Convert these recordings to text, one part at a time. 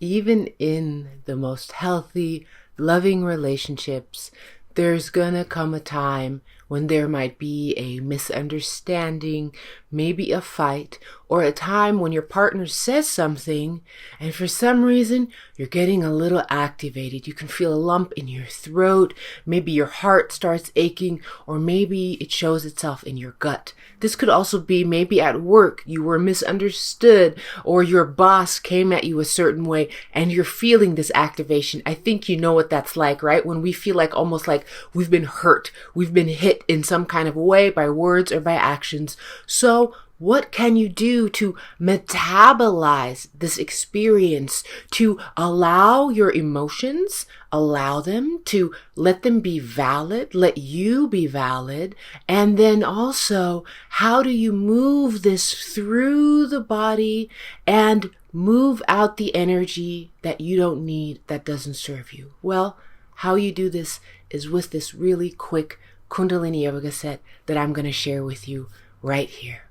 Even in the most healthy, loving relationships, there's gonna come a time when there might be a misunderstanding, maybe a fight, or a time when your partner says something and for some reason you're getting a little activated. You can feel a lump in your throat, maybe your heart starts aching, or maybe it shows itself in your gut. This could also be maybe at work you were misunderstood, or your boss came at you a certain way and you're feeling this activation. I think you know what that's like, right? When we feel like almost like we've been hurt, we've been hit in some kind of way by words or by actions. So what can you do to metabolize this experience, to allow your emotions, allow them, to let them be valid, let you be valid, and then also how do you move this through the body and move out the energy that you don't need, that doesn't serve you? Well, how you do this is with this really quick Kundalini Yoga set that I'm going to share with you right here.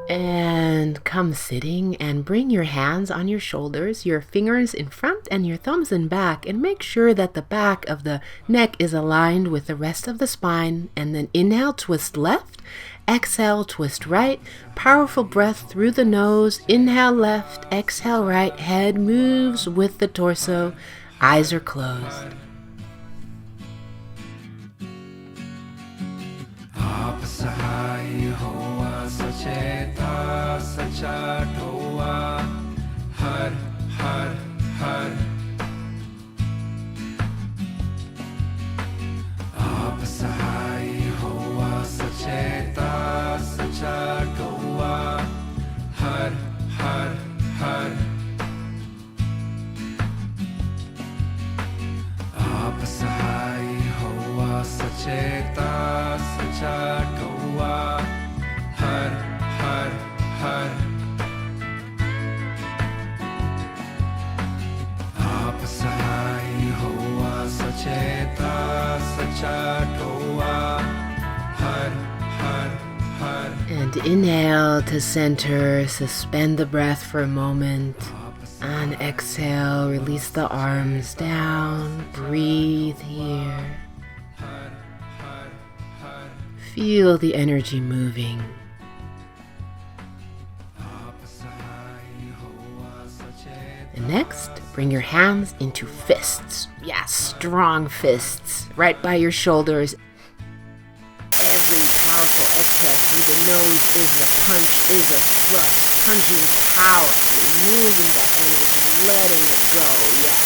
And come sitting and bring your hands on your shoulders, your fingers in front and your thumbs in back, and make sure that the back of the neck is aligned with the rest of the spine. And then inhale, twist left, exhale, twist right. Powerful breath through the nose. Inhale left, exhale right. Head moves with the torso. Eyes are closed. Sahaee hoa sacheta sachatoa har har har aap sahaee hoa sacheta sachatoa har har har aap sahaee hoa sacheta sachatoa har har har aap sahaee hoa sacheta sachatoa har har har. And inhale to center, suspend the breath for a moment. And exhale, release the arms down, breathe here. Feel the energy moving. And next, bring your hands into fists. Yes, strong fists, right by your shoulders. Every powerful exhale through the nose is a punch, is a thrust, punching power, moving that energy, letting it go, yes.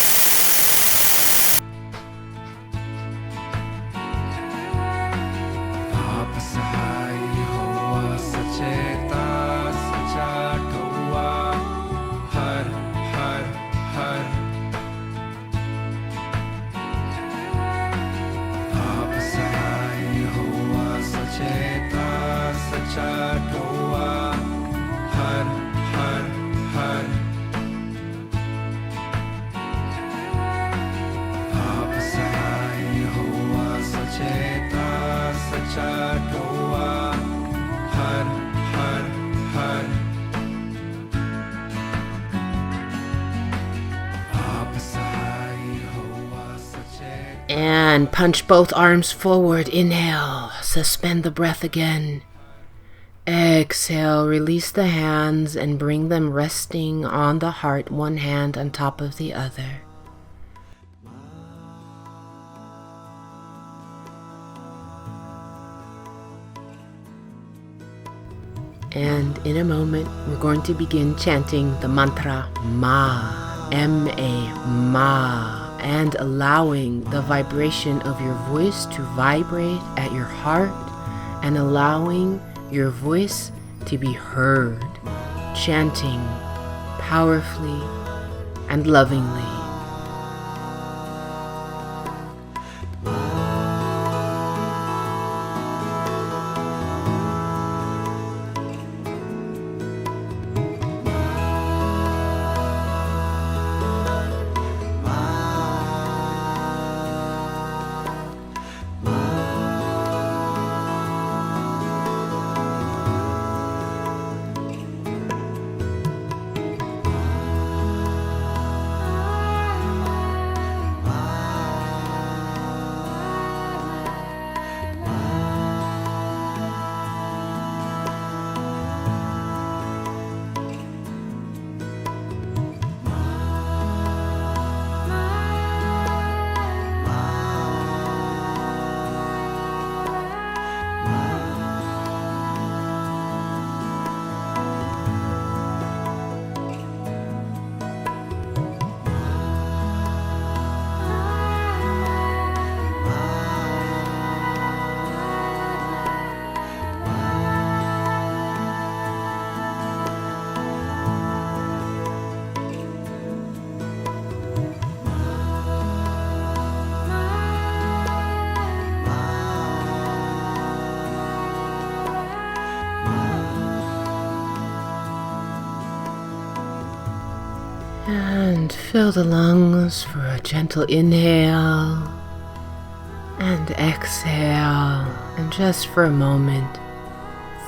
And punch both arms forward. Inhale, suspend the breath again. Exhale, release the hands and bring them resting on the heart, one hand on top of the other. And in a moment, we're going to begin chanting the mantra Ma, M-A, Ma, and allowing the vibration of your voice to vibrate at your heart and allowing your voice to be heard, chanting powerfully and lovingly. And fill the lungs for a gentle inhale and exhale. And just for a moment,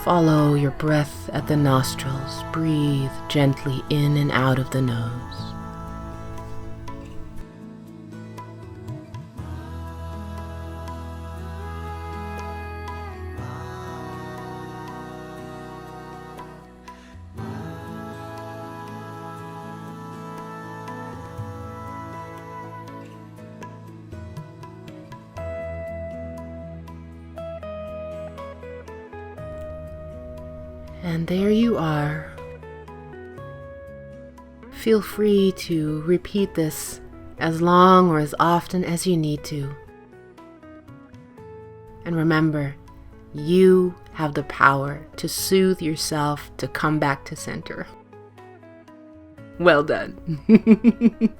follow your breath at the nostrils. Breathe gently in and out of the nose. And there you are. Feel free to repeat this as long or as often as you need to. And remember, you have the power to soothe yourself to come back to center. Well done.